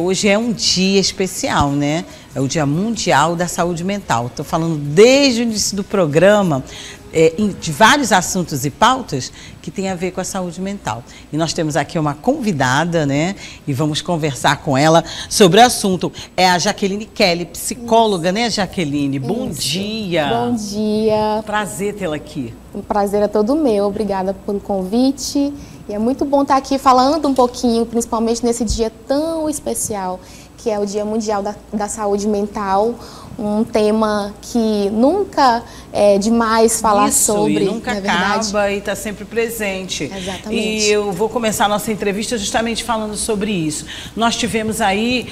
Hoje é um dia especial, né? É o Dia Mundial da Saúde Mental. Estou falando desde o início do programa de vários assuntos e pautas que tem a ver com a saúde mental. E nós temos aqui uma convidada, né? E vamos conversar com ela sobre o assunto. É a Jaqueline Kelly, psicóloga, né, Jaqueline? Bom dia! Bom dia! Prazer tê-la aqui. O prazer é todo meu. Obrigada pelo convite. E é muito bom estar aqui falando um pouquinho, principalmente nesse dia tão especial, que é o Dia Mundial da Saúde Mental, um tema que nunca é demais falar sobre. E nunca acaba e está sempre presente. Exatamente. E eu vou começar a nossa entrevista justamente falando sobre isso. Nós tivemos aí,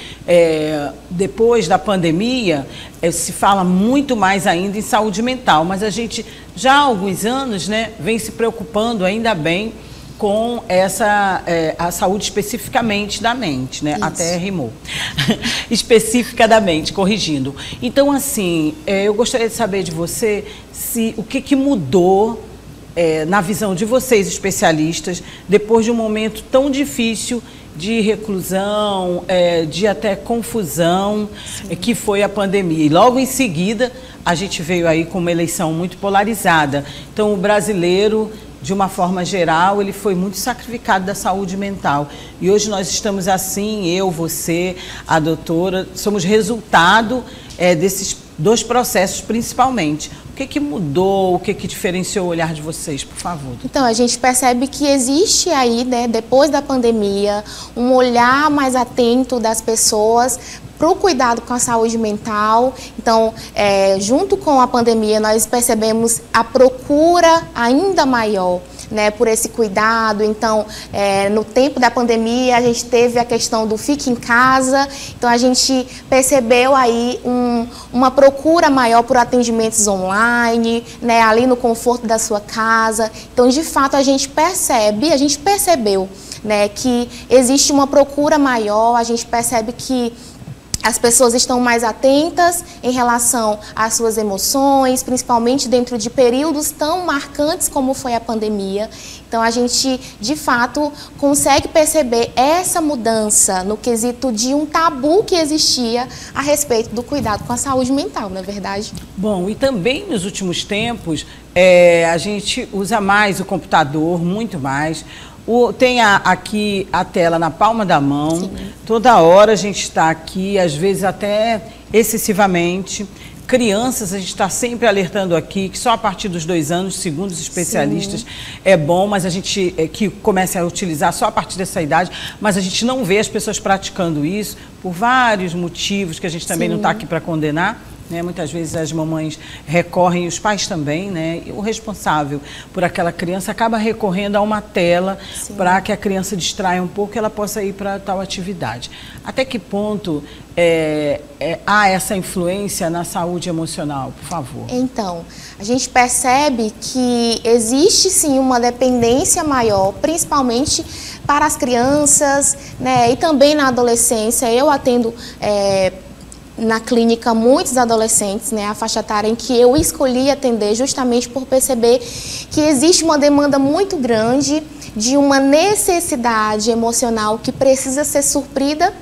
depois da pandemia, se fala muito mais ainda em saúde mental, mas a gente já há alguns anos, né, vem se preocupando, ainda bem, com a saúde especificamente da mente, né? Isso. Até rimou. Específica da mente, corrigindo. Então, assim, eu gostaria de saber de você o que mudou na visão de vocês, especialistas, depois de um momento tão difícil de reclusão, de até confusão, que foi a pandemia. E logo em seguida, a gente veio aí com uma eleição muito polarizada. Então, o brasileiro, de uma forma geral, ele foi muito sacrificado da saúde mental. E hoje nós estamos assim, eu, você, a doutora, somos resultado desses dois processos, principalmente. O que mudou, o que diferenciou o olhar de vocês, por favor? Então, a gente percebe que existe aí, né, depois da pandemia, um olhar mais atento das pessoas para o cuidado com a saúde mental. Então, junto com a pandemia, nós percebemos a procura ainda maior, né, por esse cuidado. Então, no tempo da pandemia, a gente teve a questão do fique em casa. Então, a gente percebeu aí uma procura maior por atendimentos online, né, ali no conforto da sua casa. Então, de fato, a gente percebeu, né, que existe uma procura maior. A gente percebe que as pessoas estão mais atentas em relação às suas emoções, principalmente dentro de períodos tão marcantes como foi a pandemia. Então, a gente, de fato, consegue perceber essa mudança no quesito de um tabu que existia a respeito do cuidado com a saúde mental, não é verdade? Bom, e também nos últimos tempos, a gente usa mais o computador, muito mais. Tem aqui a tela na palma da mão. Sim. Toda hora a gente está aqui, às vezes até excessivamente. Crianças, a gente está sempre alertando aqui que só a partir dos 2 anos, segundo os especialistas, sim, é bom, mas a gente que comece a utilizar só a partir dessa idade, mas a gente não vê as pessoas praticando isso por vários motivos que a gente também, sim, não está aqui para condenar. Né? Muitas vezes as mamães recorrem, os pais também, né? E o responsável por aquela criança acaba recorrendo a uma tela para que a criança distraia um pouco e ela possa ir para tal atividade. Até que ponto há essa influência na saúde emocional, por favor? Então, a gente percebe que existe sim uma dependência maior, principalmente para as crianças, né? E também na adolescência. Eu atendo na clínica muitos adolescentes, né, a faixa etária em que eu escolhi atender justamente por perceber que existe uma demanda muito grande de uma necessidade emocional que precisa ser suprida.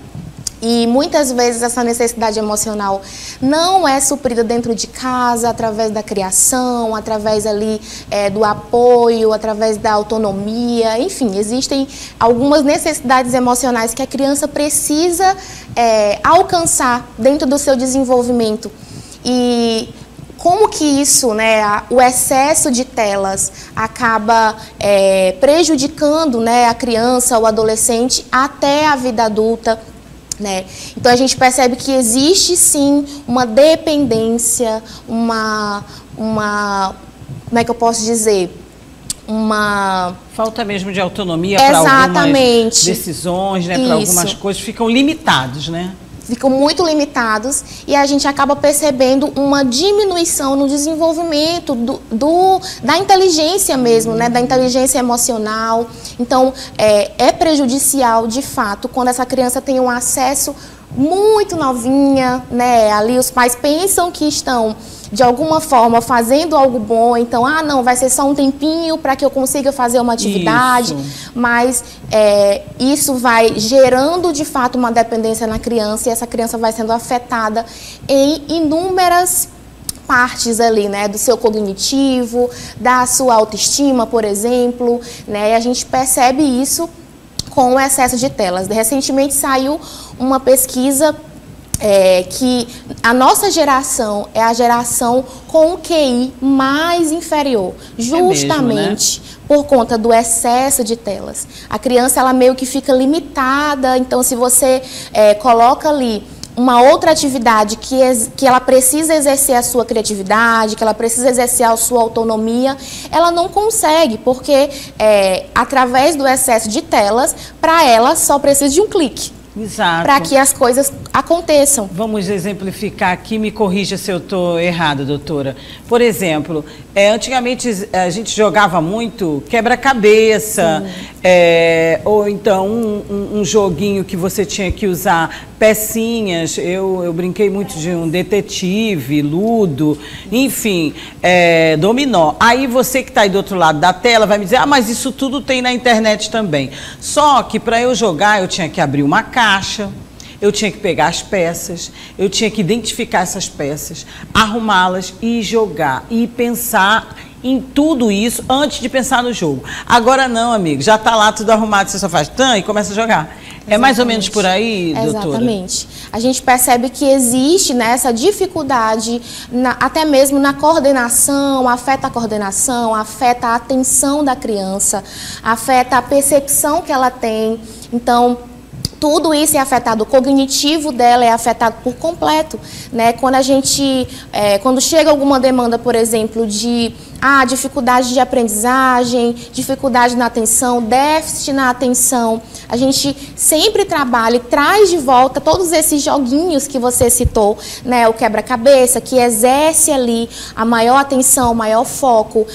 E muitas vezes essa necessidade emocional não é suprida dentro de casa, através da criação, através ali do apoio, através da autonomia. Enfim, existem algumas necessidades emocionais que a criança precisa alcançar dentro do seu desenvolvimento. E como que isso, né, o excesso de telas acaba prejudicando, né, a criança, o adolescente até a vida adulta. Né? Então, a gente percebe que existe, sim, uma dependência, como é que eu posso dizer? Uma falta mesmo de autonomia para algumas decisões, né? Para algumas coisas, ficam limitados, né? Ficam muito limitados e a gente acaba percebendo uma diminuição no desenvolvimento da inteligência mesmo, né? Da inteligência emocional. Então, é prejudicial, de fato, quando essa criança tem um acesso muito novinha, né? Ali os pais pensam que estão de alguma forma fazendo algo bom, então, não, vai ser só um tempinho para que eu consiga fazer uma atividade, mas isso vai gerando de fato uma dependência na criança e essa criança vai sendo afetada em inúmeras partes ali, né, do seu cognitivo, da sua autoestima, por exemplo, né, e a gente percebe isso com o excesso de telas. Recentemente saiu uma pesquisa que a nossa geração é a geração com o QI mais inferior, justamente mesmo, né? Por conta do excesso de telas. A criança, ela meio que fica limitada, então se você coloca ali uma outra atividade que ela precisa exercer a sua criatividade, que ela precisa exercer a sua autonomia, ela não consegue, porque através do excesso de telas, para ela só precisa de um clique. Exato. Para que as coisas aconteçam. Vamos exemplificar aqui, me corrija se eu estou errada, doutora. Por exemplo, antigamente a gente jogava muito quebra-cabeça, ou então um joguinho que você tinha que usar pecinhas. Eu brinquei muito de um detetive, ludo, enfim, dominó. Aí você que está aí do outro lado da tela vai me dizer, mas isso tudo tem na internet também. Só que para eu jogar eu tinha que abrir uma caixa, eu tinha que pegar as peças, eu tinha que identificar essas peças, arrumá-las e jogar e pensar em tudo isso antes de pensar no jogo. Agora não, amigo, já está lá tudo arrumado, você só faz e começa a jogar. Exatamente. É mais ou menos por aí, doutora? Exatamente. A gente percebe que existe, né, essa dificuldade, até mesmo na coordenação, afeta a atenção da criança, afeta a percepção que ela tem. Então, tudo isso é afetado, o cognitivo dela é afetado por completo, né? Quando chega alguma demanda, por exemplo, de dificuldade de aprendizagem, dificuldade na atenção, déficit na atenção, a gente sempre trabalha e traz de volta todos esses joguinhos que você citou, né? O quebra-cabeça, que exerce ali a maior atenção, o maior foco,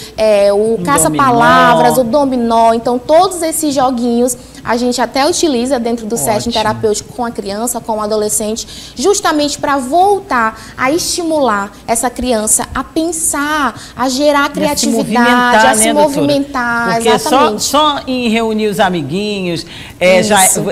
o caça-palavras, o dominó. Então, todos esses joguinhos a gente até utiliza dentro do setting terapêutico com a criança, com o adolescente, justamente para voltar a estimular essa criança a pensar, a gerar criatividade, a se movimentar. Porque exatamente. Só em reunir os amiguinhos,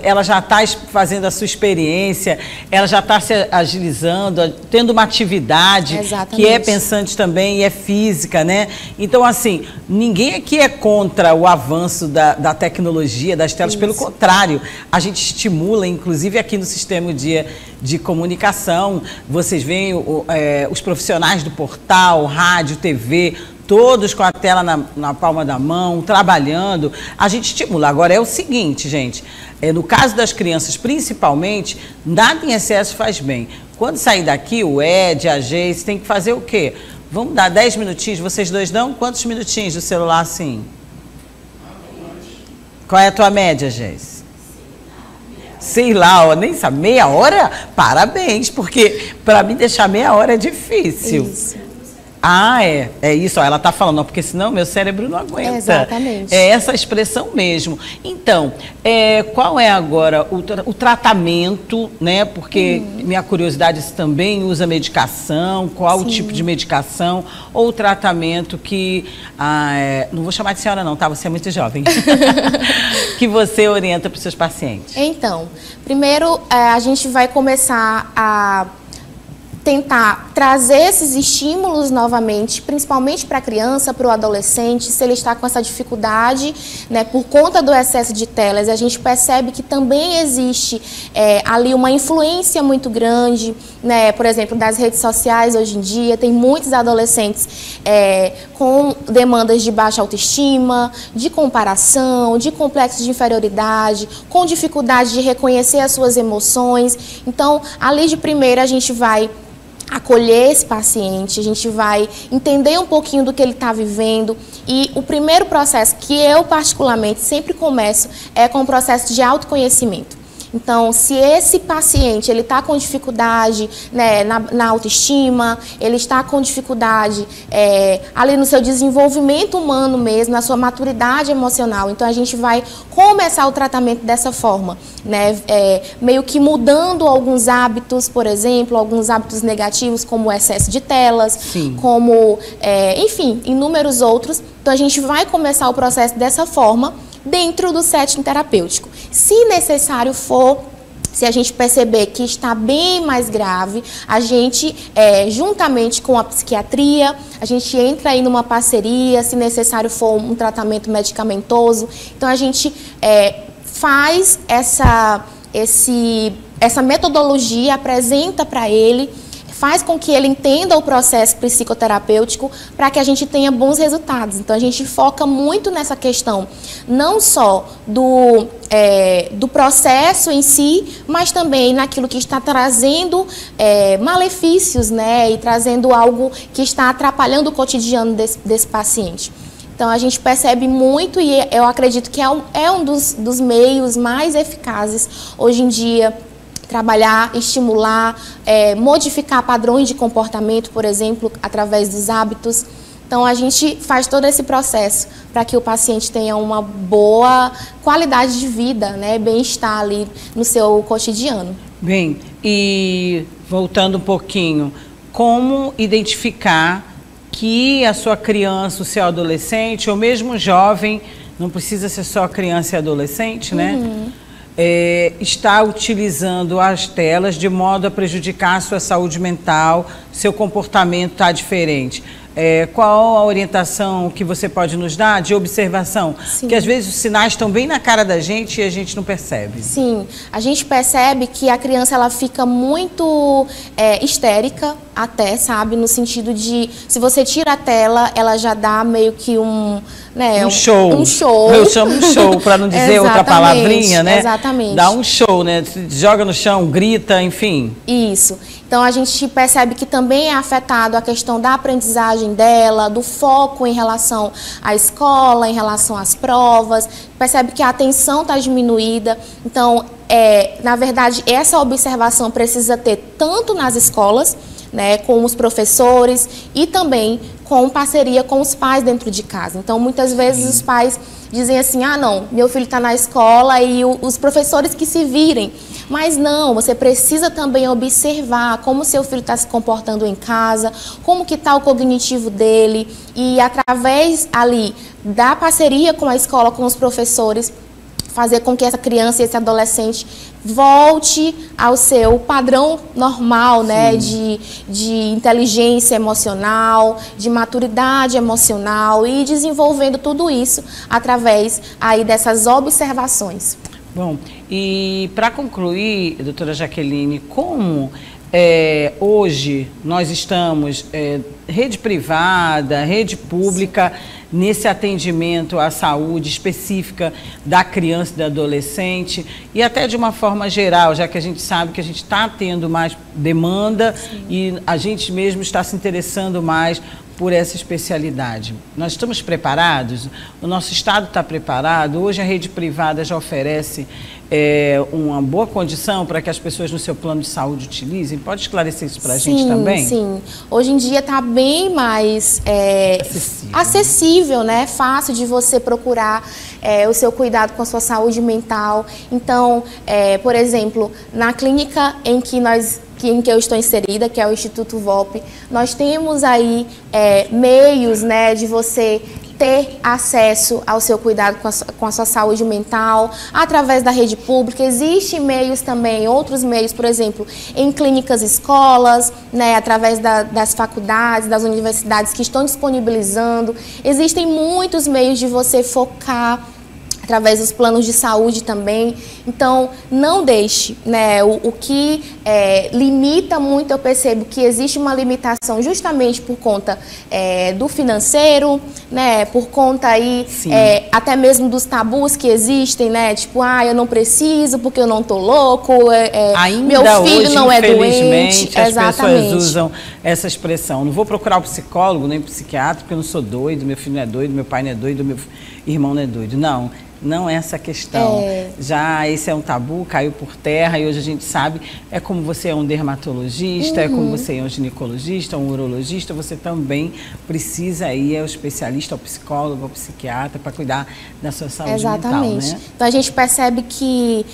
ela já está fazendo a sua experiência, ela já está se agilizando, tendo uma atividade que é pensante também e é física, né? Então, assim, ninguém aqui é contra o avanço da tecnologia, das telas. Pelo contrário, a gente estimula, inclusive aqui no sistema de comunicação, vocês veem os profissionais do portal, rádio, TV, todos com a tela na palma da mão, trabalhando, a gente estimula. Agora é o seguinte, gente, no caso das crianças principalmente, nada em excesso faz bem. Quando sair daqui, o Ed, a Geice, tem que fazer o quê? Vamos dar 10 minutinhos, vocês dois dão? Quantos minutinhos do celular assim? Qual é a tua média, Geice? Sei lá, nem sabe, meia hora? Parabéns, porque para mim deixar meia hora é difícil. Isso. É isso, ela está falando, porque senão meu cérebro não aguenta. Exatamente. É essa expressão mesmo. Então, qual é agora o tratamento, né? Porque minha curiosidade também usa medicação, qual o tipo de medicação ou tratamento que, não vou chamar de senhora não, tá? Você é muito jovem. Que você orienta para os seus pacientes. Então, primeiro a gente vai começar a tentar trazer esses estímulos novamente, principalmente para a criança, para o adolescente, se ele está com essa dificuldade, né, por conta do excesso de telas. A gente percebe que também existe ali uma influência muito grande, né, por exemplo, das redes sociais hoje em dia. Tem muitos adolescentes com demandas de baixa autoestima, de comparação, de complexo de inferioridade, com dificuldade de reconhecer as suas emoções. Então, ali de primeira a gente vai acolher esse paciente, a gente vai entender um pouquinho do que ele está vivendo e o primeiro processo que eu particularmente sempre começo é com o processo de autoconhecimento. Então, se esse paciente ele está com dificuldade, né, na autoestima, ele está com dificuldade ali no seu desenvolvimento humano mesmo, na sua maturidade emocional, então a gente vai começar o tratamento dessa forma, né, meio que mudando alguns hábitos, por exemplo, alguns hábitos negativos, como o excesso de telas, Sim. como, enfim, inúmeros outros. Então, a gente vai começar o processo dessa forma, dentro do setting terapêutico. Se necessário for, se a gente perceber que está bem mais grave, a gente, juntamente com a psiquiatria, a gente entra aí numa parceria, se necessário for um tratamento medicamentoso. Então, a gente faz essa metodologia, apresenta para ele, faz com que ele entenda o processo psicoterapêutico para que a gente tenha bons resultados. Então, a gente foca muito nessa questão, não só do processo em si, mas também naquilo que está trazendo malefícios, né, e trazendo algo que está atrapalhando o cotidiano desse paciente. Então, a gente percebe muito e eu acredito que é um dos meios mais eficazes hoje em dia, trabalhar, estimular, modificar padrões de comportamento, por exemplo, através dos hábitos. Então, a gente faz todo esse processo para que o paciente tenha uma boa qualidade de vida, né, bem-estar ali no seu cotidiano. Bem, e voltando um pouquinho, como identificar que a sua criança, o seu adolescente, ou mesmo jovem, não precisa ser só criança e adolescente, né? Está utilizando as telas de modo a prejudicar a sua saúde mental, seu comportamento está diferente. Qual a orientação que você pode nos dar de observação? Sim. Porque às vezes os sinais estão bem na cara da gente e a gente não percebe. Sim, a gente percebe que a criança ela fica muito histérica até, sabe? No sentido de, se você tira a tela, ela já dá meio que um show. Um show. Eu chamo um show, para não dizer outra palavrinha, né? Exatamente. Dá um show, né? Joga no chão, grita, enfim. Isso. Então, a gente percebe que também é afetado a questão da aprendizagem dela, do foco em relação à escola, em relação às provas. Percebe que a atenção está diminuída. Então, na verdade, essa observação precisa ter tanto nas escolas, né, com os professores e também com parceria com os pais dentro de casa. Então, muitas vezes os pais dizem assim, não, meu filho está na escola e os professores que se virem. Mas não, você precisa também observar como seu filho está se comportando em casa, como que está o cognitivo dele e através ali da parceria com a escola, com os professores, fazer com que essa criança e esse adolescente volte ao seu padrão normal, né, de inteligência emocional, de maturidade emocional e desenvolvendo tudo isso através aí dessas observações. Bom, e para concluir, doutora Jaqueline, como hoje nós estamos, rede privada, rede pública, nesse atendimento à saúde específica da criança e do adolescente e até de uma forma geral, já que a gente sabe que a gente está tendo mais demanda e a gente mesmo está se interessando mais por essa especialidade. Nós estamos preparados? O nosso Estado está preparado? Hoje a rede privada já oferece uma boa condição para que as pessoas no seu plano de saúde utilizem? Pode esclarecer isso para a gente também? Sim, hoje em dia está bem mais acessível, né? Fácil de você procurar o seu cuidado com a sua saúde mental. Então, por exemplo, na clínica em que eu estou inserida, que é o Instituto VOP, nós temos aí meios, né, de você ter acesso ao seu cuidado com a sua saúde mental, através da rede pública. Existem meios também, outros meios, por exemplo, em clínicas, escolas, né, através das faculdades, das universidades que estão disponibilizando. Existem muitos meios de você focar através dos planos de saúde também. Então, não deixe, né, o que limita muito, eu percebo que existe uma limitação justamente por conta do financeiro, né, por conta aí até mesmo dos tabus que existem, né, tipo, eu não preciso porque eu não tô louco, ainda meu filho hoje, não é doente. As pessoas usam essa expressão, não vou procurar o psicólogo nem o psiquiatra porque eu não sou doido, meu filho não é doido, meu pai não é doido, irmão não é doido. Não. Não é essa questão. Já esse é um tabu, caiu por terra e hoje a gente sabe, é como você é um dermatologista, é como você é um ginecologista, um urologista, você também precisa ir ao especialista, ao psicólogo, ao psiquiatra para cuidar da sua saúde mental, né? Então a gente percebe que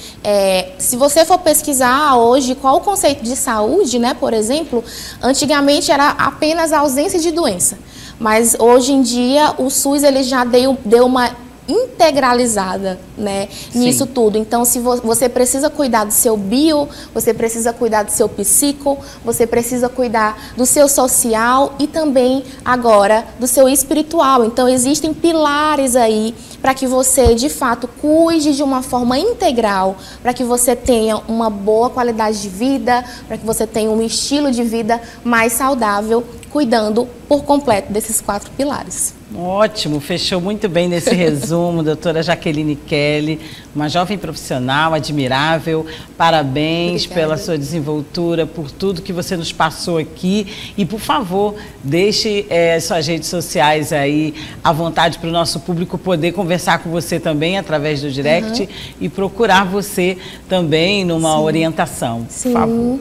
se você for pesquisar hoje qual o conceito de saúde, né, por exemplo, antigamente era apenas a ausência de doença, mas hoje em dia o SUS ele já deu uma integralizada, né, nisso tudo. Então, se você precisa cuidar do seu bio, você precisa cuidar do seu psico, você precisa cuidar do seu social e também agora do seu espiritual. Então, existem pilares aí para que você, de fato, cuide de uma forma integral, para que você tenha uma boa qualidade de vida, para que você tenha um estilo de vida mais saudável, cuidando por completo desses 4 pilares. Ótimo, fechou muito bem nesse resumo, doutora Jaqueline Kelly, uma jovem profissional admirável, parabéns pela sua desenvoltura, por tudo que você nos passou aqui e, por favor, deixe suas redes sociais aí à vontade para o nosso público poder conversar com você também através do direct e procurar você também numa orientação, por favor.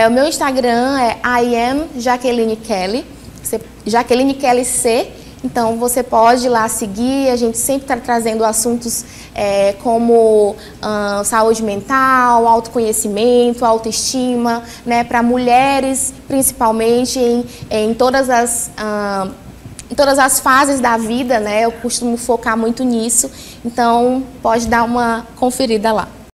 O meu Instagram é I am Jaqueline Kelly, Jaqueline Kelly C. Então, você pode ir lá seguir, a gente sempre está trazendo assuntos como saúde mental, autoconhecimento, autoestima, né, para mulheres, principalmente em todas as fases da vida, né, eu costumo focar muito nisso, então pode dar uma conferida lá.